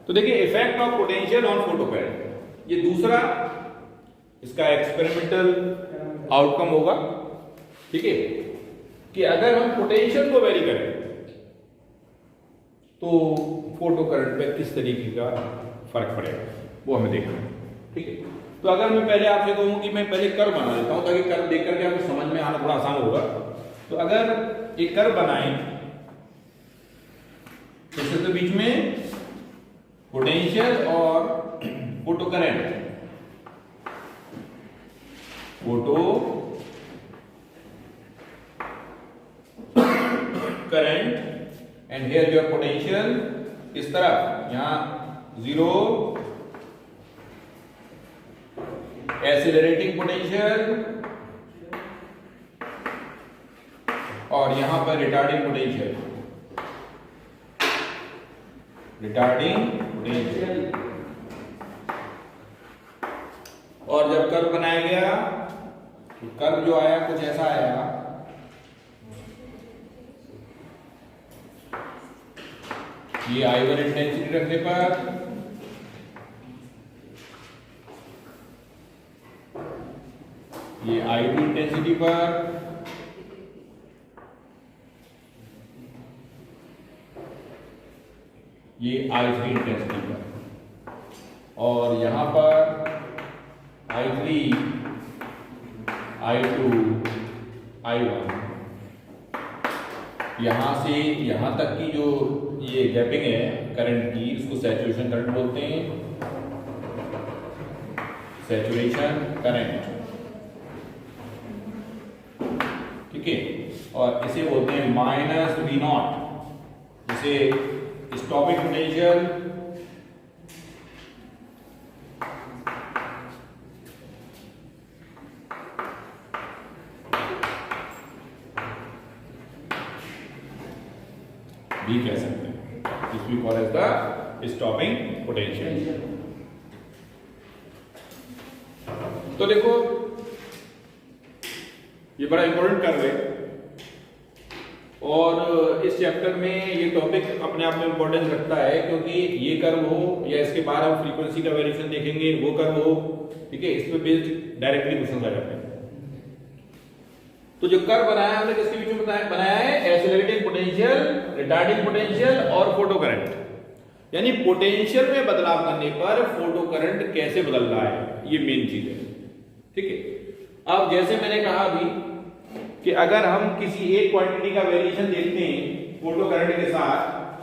तो देखिए effect of potential on photo current, ये दूसरा इसका एक्सपेरिमेंटल आउटकम होगा। ठीक है, कि अगर हम पोटेंशियल को वेरी करें तो फोटो करंट पे किस तरीके का फर्क पड़ेगा वो हमें देखना है। ठीक है, तो अगर मैं पहले आपसे कहूं कि मैं पहले कर्व बना देता हूं ताकि कर्व देख करके आपको समझ में आना थोड़ा आसान होगा। तो अगर एक कर्व बनाएं तो इसके बीच में पोटेंशियल और photo current and here your potential इस तरफ, यहां 0 एक्सीलरेटिंग पोटेंशियल और यहां पर रिटार्डिंग पोटेंशियल। और जब कर्व बनाया गया तो कर्व जो आया कुछ ऐसा आया, ये I1 इंटेंसिटी रखने पर ये I2 इंटेंसिटी पर ये I3 इंटेंसिटी पर, और यहां पर I3 I2 I1, यहां से यहां तक की जो ये गैपिंग है करंट की, उसको सैचुरेशन करंट बोलते हैं, सैचुरेशन करंट। ठीक है, और इसे बोलते हैं -V0, इसे स्टॉपिंग पोटेंशियल, भी कह सकते हैं, this we call as the stopping potential. तो देखो ये बड़ा इंपॉर्टेंट कर्व है और इस चैप्टर में ये टॉपिक अपने आप में इंपॉर्टेंस रखता है, क्योंकि ये कर्व हो या इसके बाद हम फ्रीक्वेंसी का वेरिएशन देखेंगे वो कर्व हो, ठीक है, इस पे बेस्ड डायरेक्टली क्वेश्चन आ जाते हैं। तो जो कर्व बनाया हमने किसके बीच में बनाया है, एक्सीलरेटिंग पोटेंशियल, रिटार्डिंग पोटेंशियल और फोटो करंट, यानी पोटेंशियल में बदलाव करने पर फोटो करंट कैसे बदल रहा है, ये मेन चीज है। ठीक है, अब जैसे मैंने कहा अभी कि अगर हम किसी एक क्वांटिटी का वेरिएशन देखते हैं फोटो करंट के साथ,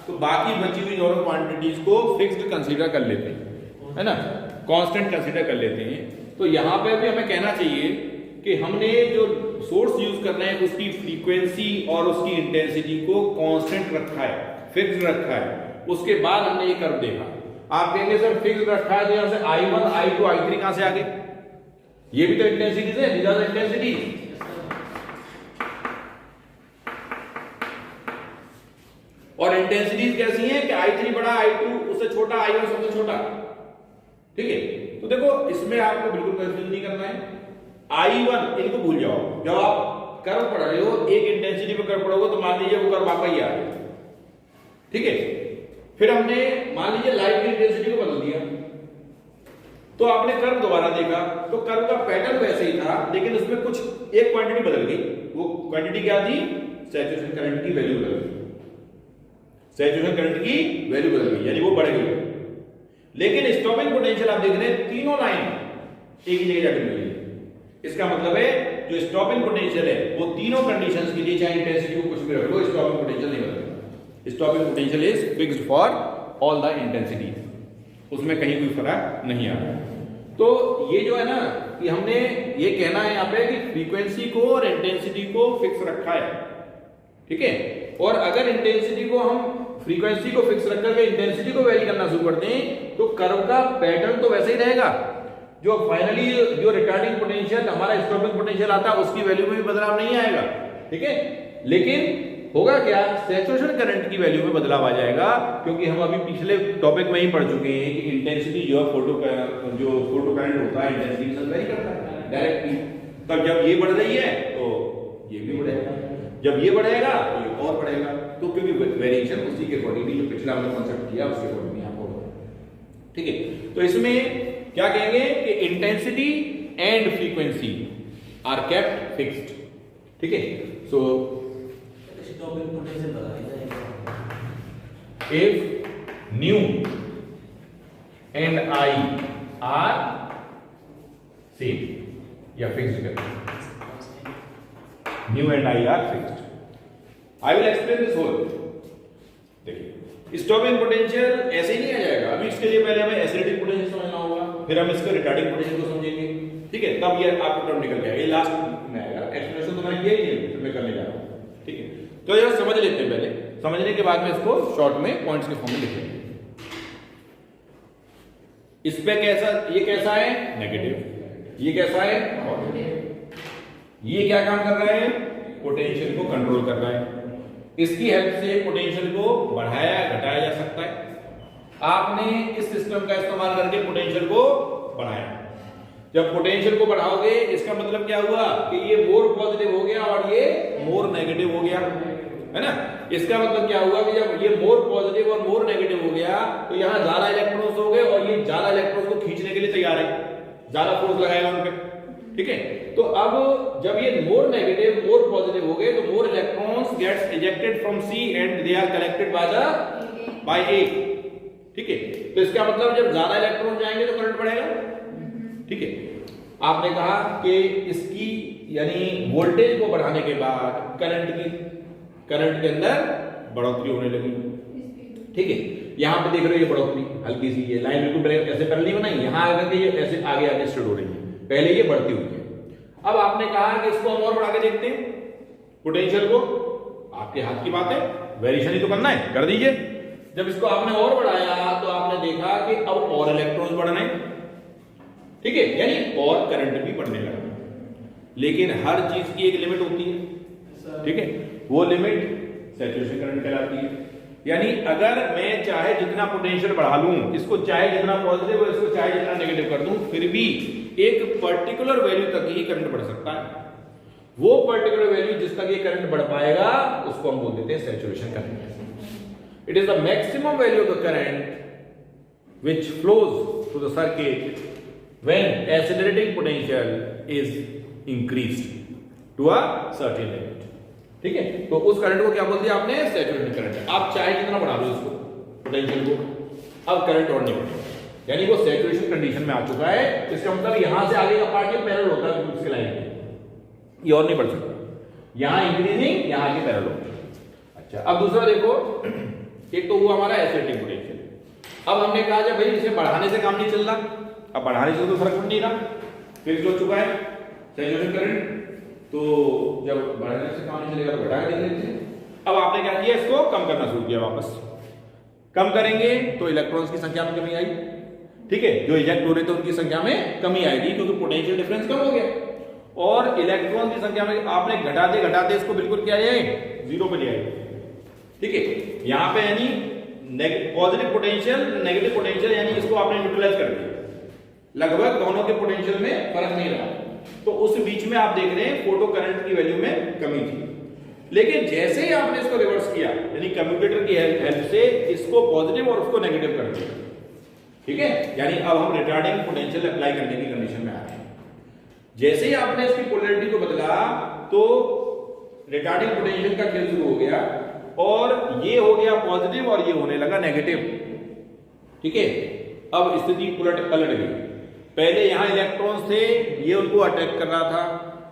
तो बाकी बची हुई दोनों क्वांटिटीज को फिक्स्ड कंसीडर कर लेते हैं, है ना, कांस्टेंट कंसीडर कर लेते हैं। तो यहां पे भी हमें कहना चाहिए कि हमने जो सोर्स यूज कर रहे हैं उसकी फ्रीक्वेंसी और उसकी इंटेंसिटी को कांस्टेंट रखा है, फिक्स्ड रखा है, उसके बाद हमने ये कर्व देखा। आप कहेंगे सर फिक्स्ड रखा है तो यहां से I1 I2 I3 कहां से आ गए, ये भी तो इंटेंसिटीज है, these are the intensities। और इंटेंसिटीज कैसी हैं कि I3 बड़ा, I2 उससे छोटा, I1 सबसे छोटा। ठीक है, तो देखो इसमें आपको बिल्कुल कंफ्यूज नहीं करना है। I1 इनको भूल जाओ, जब आप कर्व पढ़ रहे हो एक इंटेंसिटी पे कर्व पढ़ोगे तो मान लीजिए वो कर्व आपका ही आ गया। ठीक है, फिर हमने मान लीजिए लाइट की इंटेंसिटी को बदल दिया, तो आपने कर्व दोबारा देखा तो कर्व का पैटर्न वैसे ही था, लेकिन उसमें कुछ एक क्वांटिटी बदल गई। वो क्वांटिटी क्या थी, सैचुरेशन करंट की वैल्यू बदल गई, सैचुरेशन करंट की वैल्यू बदल गई, यानी वो बढ़ गई। लेकिन स्टॉपिंग पोटेंशियल आप देख रहे हैं तीनों लाइन एक ही जगह जाकर मिली। इसका मतलब है जो स्टॉपिंग पोटेंशियल है वो तीनों कंडीशंस के लिए, चाहे इंटेंसिटी को कुछ भी रख लो, स्टॉपिंग पोटेंशियल नहीं बदलेगा। Stopping potential is fixed for all the intensity, उसमें कहीं कोई फर्क नहीं आ रहा। तो ये जो है ना कि हमने ये कहना है यहाँ पे कि फ्रीक्वेंसी को और इंटेंसिटी को फिक्स रखा है। ठीक है, और अगर इंटेंसिटी को हम फ्रीक्वेंसी को फिक्स रख करके इंटेंसिटी को वेरी करना शुरू करते हैं तो कर्व का पैटर्न तो वैसे ही रहेगा। जो फाइनली जो रिटार्डिंग पोटेंशियल हमारा स्टॉपिंग पोटेंशियल आता है उसकी वैल्यू में भी बदलाव नहीं आएगा। ठीक है, लेकिन होगा क्या, सैचुरेशन करंट की वैल्यू में बदलाव आ जाएगा, क्योंकि हम अभी पिछले टॉपिक में ही पढ़ चुके हैं कि इंटेंसिटी जो फोटो करंट होता है इंटेंसिटी से वेरी करता है डायरेक्टली। तब जब ये बढ़ रही है तो ये भी बढ़ेगा, जब ये बढ़ेगा तो ये और बढ़ेगा। तो क्योंकि वेरिएशन उसी के अकॉर्डिंगली जो पिछला हमने कॉन्सेप्ट किया उसके अकॉर्डिंग आपको ठीक है, तो इसमें क्या कहेंगे कि intensity and frequency are kept fixed, ठीक है। So if nu and I are same या फिक्स्ड करते हैं, nu and I are fixed. I will explain this whole. देखिए स्टॉपिंग पोटेंशियल ऐसे ही नहीं आ जाएगा, अभी इसके लिए पहले हमें एसिडिक पोटेंशियल समझना होगा, फिर हम इसके रिटार्डिंग पोटेंशियल को समझेंगे, ठीक है, तब ये आपको टर्म निकल जाएगा। ये लास्ट में आएगा, एक्सप्लेनेशन तो मैंने किया ही नहीं, मैं करने जा रहा हूं, ठीक है। तो ये समझ लेते हैं पहले, समझने के बाद में इसको शॉर्ट में पॉइंट्स के फॉर्म में लिखेंगे। इस पे कैसा, ये कैसा है नेगेटिव, ये कैसा है पॉजिटिव। ये क्या काम कर रहा है, पोटेंशियल को कंट्रोल कर रहा है। इसकी हेल्प से पोटेंशियल को बढ़ाया घटाया जा सकता है। आपने इस सिस्टम का इस्तेमाल करके पोटेंशियल को बढ़ाया। जब पोटेंशियल को बढ़ाओगे इसका मतलब क्या हुआ कि ये मोर पॉजिटिव हो गया और ये मोर नेगेटिव हो गया, है ना। इसका मतलब क्या हुआ कि जब ये मोर पॉजिटिव और मोर नेगेटिव हो गया तो यहां ज्यादा इलेक्ट्रॉन्स हो गए और ये ज्यादा इलेक्ट्रॉन्स को खींचने के लिए तैयार है, ज्यादा फोर्स लगाएगा उन पे, ठीक है। तो अब जब ये मोर नेगेटिव मोर पॉजिटिव हो गए तो more electrons gets ejected from C and they are collected by A, ठीक है। तो इसका मतलब जब ज्यादा इलेक्ट्रॉन जाएंगे तो करंट बढ़ेगा, ठीक है। आपने कहा कि इसकी यानी वोल्टेज को बढ़ाने के बाद करंट के अंदर बढ़ोतरी होने लगी, ठीक है। यहां पे देख रहे हो ये बढ़ोतरी हल्की सी, ये लाइन बिल्कुल ऐसे पैरेलल नहीं बनाई, यहां आकर के ये ऐसे आगे आगे स्टार्ट हो रही है, पहले ये बढ़ती हुई है। अब आपने कहा कि इसको हम और बढ़ा के देखते हैं पोटेंशियल को, आपके हाथ की बात है, वेरिएशन ही तो करना है, कर दीजिए। जब इसको आपने और बढ़ाया तो आपने देखा कि अब और इलेक्ट्रॉन्स बढ़ रहे हैं, ठीक है, यानी और करंट भी बढ़ने लगा। लेकिन हर चीज की एक लिमिट होती है, ठीक है, वो लिमिट सैचुरेशन करंट कहलाती है। यानी अगर मैं चाहे जितना पोटेंशियल बढ़ा लूं, इसको चाहे जितना पॉजिटिव और इसको चाहे जितना नेगेटिव कर दूं, फिर भी एक पर्टिकुलर वैल्यू तक ही करंट बढ़ सकता है। वो पर्टिकुलर वैल्यू जिस तक ये करंट बढ़ पाएगा उसको हम बोल देते हैं saturation current. It is the maximum value of the current which flows through the circuit when accelerating potential is increased to a certain limit, ठीक है। तो उस करंट को क्या बोल दिया आपने, सैचुरेशन करंट। आप चाहे जितना बढ़ा लो इसको पोटेंशियल को, अब करंट और नहीं बढ़ेगा, यानी वो सैचुरेशन कंडीशन में आ चुका है। इसका मतलब यहां से आगे का पार्ट ये पैरेलल होता है बिल्कुल इसके लाइन में, ये और नहीं बढ़ सकता, यहां इंक्रीजिंग यहां आगे पैरेलल होता। अच्छा, अब दूसरा देखो, एक तो हुआ हमारा एक्सीलरेटिंग पोटेंशियल। अब हमने कहा जब भाई इसे बढ़ाने से काम नहीं चल रहा, अब बढ़ाने से तो फर्क पड़ नहीं रहा, फिर हो चुका है सैचुरेशन करंट, तो जब बढ़ाने से काम नहीं चलेगा तो घटा के देख लेते हैं। अब आपने क्या किया, इसको कम करना शुरू किया, वापस कम करेंगे तो इलेक्ट्रॉन्स की संख्या में कमी आई, ठीक है, जो इजेक्ट हो रहे थे उनकी संख्या में कमी आएगी क्योंकि पोटेंशियल डिफरेंस कम हो गया। और इलेक्ट्रॉन की संख्या में आपने घटाते घटाते इसको बिल्कुल क्या जाए, जीरो पे ले आए, ठीक है। यहां पे यानी पॉजिटिव पोटेंशियल नेगेटिव पोटेंशियल यानी इसको आपने न्यूट्रलाइज कर दिया, लगभग दोनों के पोटेंशियल में फर्क नहीं रहा। तो उस बीच में आप देख रहे हैं फोटो करंट की वैल्यू में कमी थी। लेकिन जैसे ही आपने इसको रिवर्स किया, यानी कम्यूटेटर की हेल्प से इसको पॉजिटिव और उसको नेगेटिव कर दिया, ठीक है, यानी अब हम रिटार्डिंग पोटेंशियल अप्लाई करने की कंडीशन में आ गए। जैसे ही आपने इसकी पोलैरिटी को बदला तो रिटार्डिंग पोटेंशियल का खेल शुरू हो गया और ये हो गया पॉजिटिव और ये होने लगा नेगेटिव, ठीक है। अब स्थिति पलट गई, पहले यहां इलेक्ट्रॉन्स थे, ये उनको अटैक कर रहा था,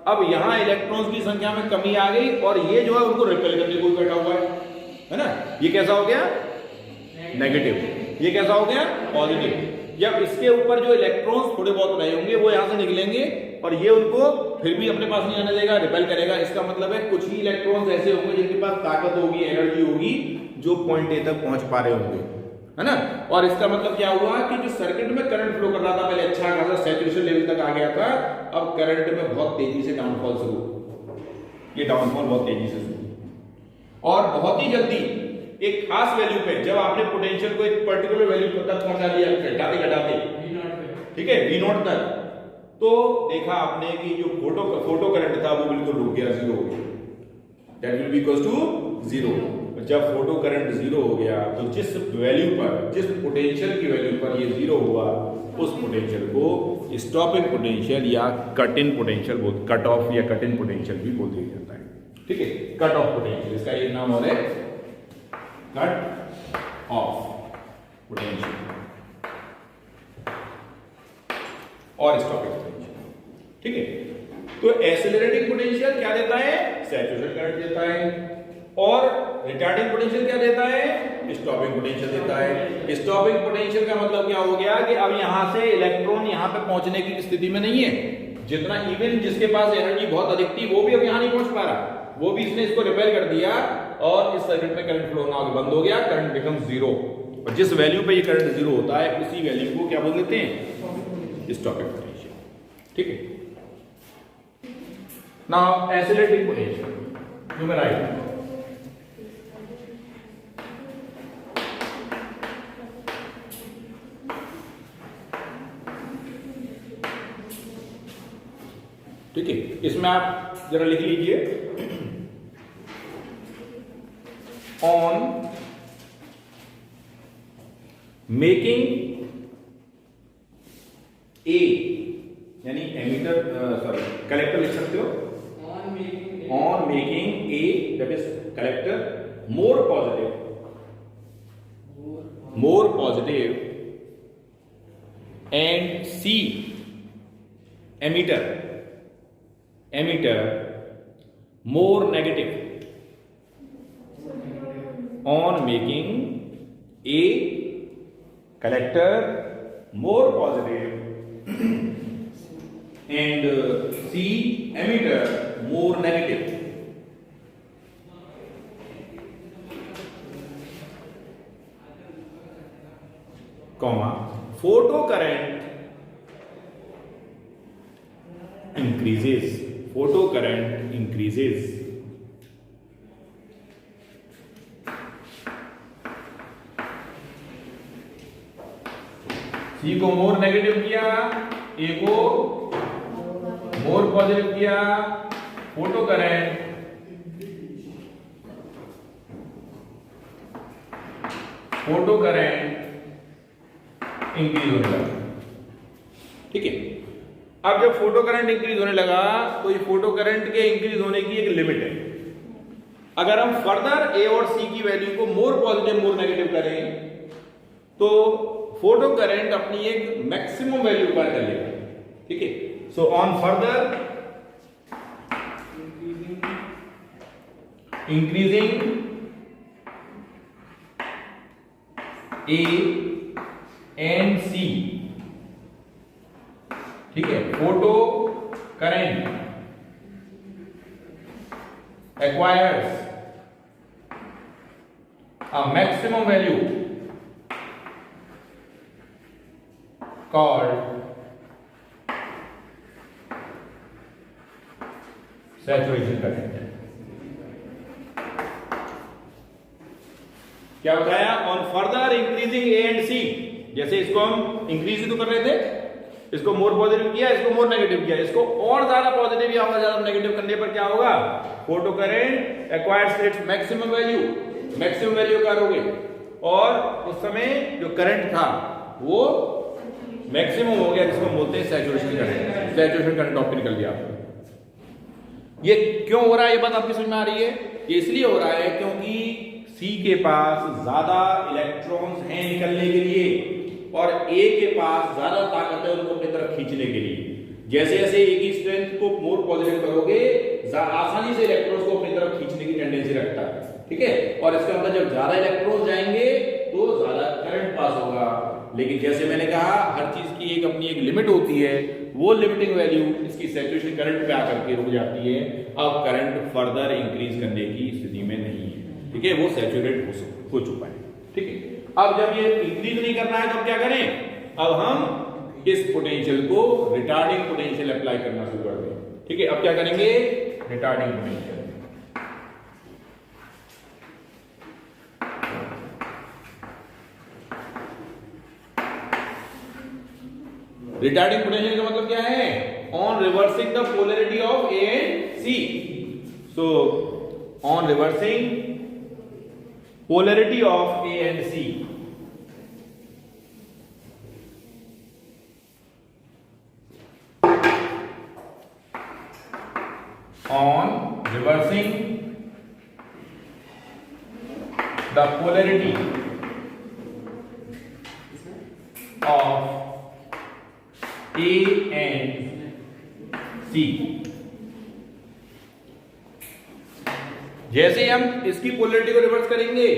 अब यहां इलेक्ट्रॉन्स की संख्या में कमी आ गई और ये जो है उनको रिपेल करने को बैठा हुआ है ना। ये कैसा हो गया, नेगेटिव, ये कैसा हो गया, पॉजिटिव। जब इसके ऊपर जो इलेक्ट्रॉन्स थोड़े बहुत रहे होंगे वो यहां से निकलेंगे और ये उनको फिर भी अपने पास नहीं आने देगा, रिपेल करेगा। इसका मतलब है कुछ ही इलेक्ट्रॉन्स ऐसे होंगे जिनके पास ताकत होगी, एनर्जी होगी, जो पॉइंट ए तक पहुंच पा रहे होंगे, है ना। और इसका मतलब क्या हुआ कि जो सर्किट में करंट फ्लो कर रहा था पहले अच्छा खासा सैचुरेशन लेवल तक आ गया था, अब करंट में बहुत तेजी से डाउनफॉल शुरू, ये डाउनफॉल बहुत तेजी से शुरू और बहुत ही जल्दी एक खास वैल्यू पे, जब आपने पोटेंशियल को एक पर्टिकुलर वैल्यू तक पहुंचा दिया घटाते घटाते, ठीक है, V नॉट तक, तो देखा आपने कि जो फोटो करंट था वो बिल्कुल रुक गया, जीरो हो गया, that will be equals to zero. जब फोटो करंट जीरो हो गया तो जिस वैल्यू पर, जिस पोटेंशियल की वैल्यू पर ये जीरो हुआ, उस पोटेंशियल को स्टॉपिंग पोटेंशियल या cut in potential, cut off या कट इन पोटेंशियल भी बोल दिया जाता है। ठीक है, कट ऑफ पोटेंशियल, इसका एक नाम और है कट ऑफ पोटेंशियल और स्टॉपिंग पोटेंशियल। ठीक है, तो एक्सेलरेटिंग पोटेंशियल क्या देता है? सैचुरेशन करंट देता है। और रिटार्डिंग पोटेंशियल क्या देता है? स्टॉपिंग पोटेंशियल देता है। स्टॉपिंग पोटेंशियल का मतलब क्या हो गया कि अब यहां से इलेक्ट्रॉन यहां पे पहुंचने की स्थिति में नहीं है। जितना इवन जिसके पास एनर्जी बहुत अधिक थी वो भी अब यहां नहीं पहुंच पा रहा, वो भी इसने इसको रिपेल कर दिया और इस सर्किट में करंट फ्लो होना बंद हो गया, करंट बिकम जीरो। और जिस वैल्यू पे ये करंट जीरो होता है उसी वैल्यू को क्या बोल देते हैं? Stopping potential. ठीक है, नाउ एक्सेलरेटिंग पोटेंशियल, न्यूमेराइट। ठीक है, इसमें आप जरा लिख लीजिए, ऑन मेकिंग ए, यानी एमीटर, सॉरी कलेक्टर लिख सकते हो, on making A that is collector more positive and C emitter more negative on making A collector more positive and C emitter more negative. Comma, photo current increases, photo current increases C को more negative किया, A को more positive किया, photo current increase होने लगा। ठीक है, अब जब फोटो करंट इंक्रीज होने लगा तो ये फोटो करंट के इंक्रीज होने की एक लिमिट है। अगर हम फर्दर ए और सी की वैल्यू को मोर पॉजिटिव मोर नेगेटिव करें तो फोटो करंट अपनी एक मैक्सिमम वैल्यू पर कर लेगा। ठीक है, so on further increasing A and C, ठीक है, photo current acquires a maximum value called saturation current। क्या बताया? On further increasing A and C, जैसे इसको हम इंक्रीज ही तो कर रहे थे, इसको मोर पॉजिटिव किया, इसको मोर नेगेटिव किया, इसको और ज्यादा पॉजिटिव या और ज्यादा नेगेटिव करने पर क्या होगा? Photo current acquires its maximum value करोगे और उस समय जो करंट था वो मैक्सिमम हो गया, जिसको बोलते हैं saturation current. Saturation current of निकल गया। ये क्यों हो रहा है? ये बात आपकी समझ में आ रही है? ये इसलिए हो रहा है क्योंकि सी के पास ज्यादा इलेक्ट्रॉन्स हैं निकलने के लिए और ए के पास ज्यादा ताकत है उनको अपनी तरफ खींचने के लिए। जैसे जैसे ए की स्ट्रेंथ को मोर पॉजिटिव करोगे आसानी से इलेक्ट्रॉन्स को अपनी तरफ खींचने की टेंडेंसी रखता है। ठीक है, और इसका मतलब जब ज्यादा इलेक्ट्रॉन्स जाएंगे तो ज्यादा करंट पास होगा। लेकिन जैसे मैंने कहा हर चीज की एक अपनी एक लिमिट होती है, वो लिमिटिंग वैल्यू इसकी सैचुरेशन करंट पे आकर के रुक जाती है। अब करंट फर्दर इंक्रीज करने की स्थिति में नहीं है। ठीक है, वो सैचुरेट हो चुका है। ठीक है, अब जब ये इंक्रीज नहीं करना है तो क्या करें? अब हम इस पोटेंशियल को रिटार्डिंग पोटेंशियल अप्लाई करना शुरू कर दें। ठीक है, अब क्या करेंगे? Retarding potential. रिटार्डिंग पोटेंशियल का मतलब क्या है? On reversing the polarity of A and C. So on reversing polarity of A and C. On reversing the polarity of A and C, जैसे ही हम इसकी पोलरिटी को रिवर्स करेंगे,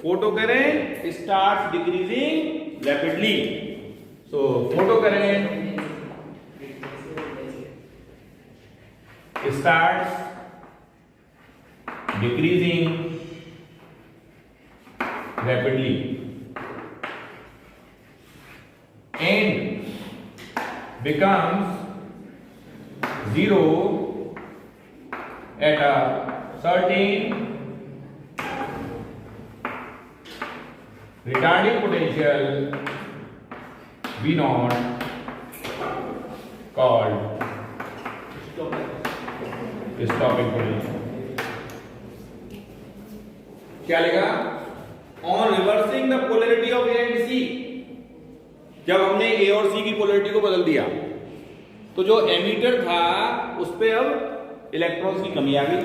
photo current start decreasing rapidly. So photo current starts decreasing rapidly and becomes zero at a certain retarding potential V naught called stopping potential. क्या लिखा? On reversing the polarity of A and C. जब हमने ए और सी की polarity को बदल दिया तो जो एमीटर था उस पे अब इलेक्ट्रॉन्स की कमी आ गई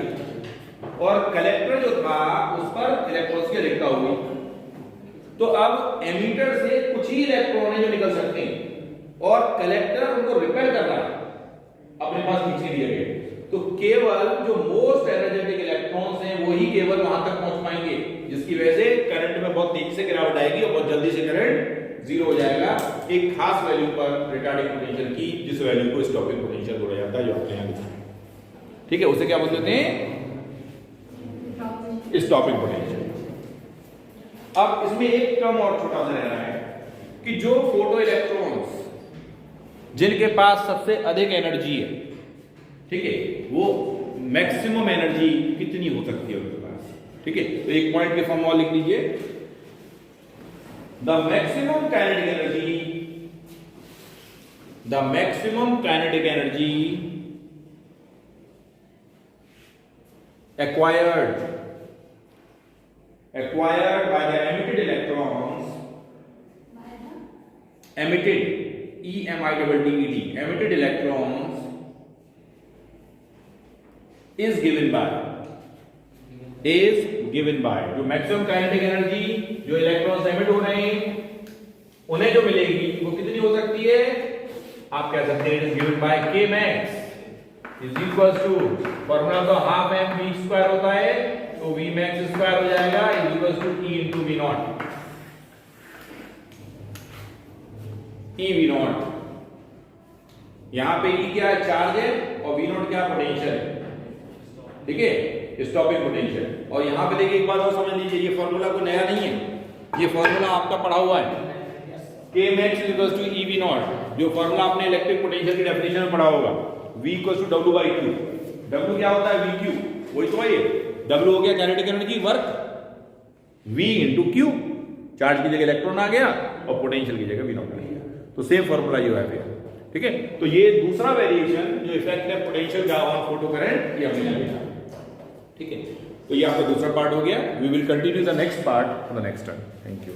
और कलेक्टर जो था उस पर इलेक्ट्रॉन्स की अधिकता हो गई. तो अब एमीटर से कुछ ही इलेक्ट्रॉन है जो निकल सकते हैं और कलेक्टर उनको रिपेल कर रहा है, अपने पास खींच दिए गए. तो केवल जो मोस्ट एनर्जेटिक इलेक्ट्रॉन्स हैं वो ही केवल वहां तक पहुंच पाएंगे, जिसकी वजह से करंट में बहुत तेजी से गिरावट आएगी और बहुत जल्दी से करंट जीरो हो जाएगा एक खास वैल्यू पर रिटार्डिंग पोटेंशियल की, जिस वैल्यू को स्टॉपिंग पोटेंशियल बोला जाता है, जो आपने यहां लिखा है. ठीक है, उसे क्या बोलते हैं? Stopping potential. अब इसमें एक टर्म और छोटा सा रह रहा है कि जो फोटो इलेक्ट्रॉन्स जिनके पास सबसे अधिक एनर्जी है, ठीक है, वो मैक्सिमम एनर्जी कितनी हो सकती है उनके पास. ठीक है, तो एक पॉइंट के फॉर्मूला लिख लीजिए. The maximum kinetic energy acquired by the emitted electrons, emitted electrons is given by जो मैक्सिमम काइनेटिक एनर्जी जो इलेक्ट्रॉन्स एमिट हो रहे हैं उन्हें जो मिलेगी वो कितनी हो सकती है? आप कह सकते हैं it is given by k max is equal to, formula तो हाफ m v स्क्वायर होता है, तो v max स्क्वायर हो जाएगा is equal to e into v naught. e v naught, यहां पे e क्या है? चार्ज है, और v नॉट क्या? पोटेंशियल है. ठीक है, स्टॉपिंग पोटेंशियल. और यहां पे देखिए एक बात और समझ लीजिए, ये फॉर्मूला कोई नया नहीं है, ये फॉर्मूला आपका पढ़ा हुआ है. K max equals to E V naught, जो फॉर्मूला आपने इलेक्ट्रिक पोटेंशियल की डेफिनेशन में पढ़ा होगा. V equals to W by Q. W क्या होता है? VQ. वही तो है ये. W हो गया kinetic energy, work. V into Q, charge की जगह इलेक्ट्रॉन आ गया और पोटेंशियल की जगह V naught आ गया. तो सेम फॉर्मूला ये है. ठीक है, तो ये दूसरा वेरिएशन जो इफेक्ट है पोटेंशियल का ऑन फोटो करंट, ये हमने देखा. ठीक है, तो ये आपका दूसरा पार्ट हो गया. We will continue the next part in the next time. Thank you.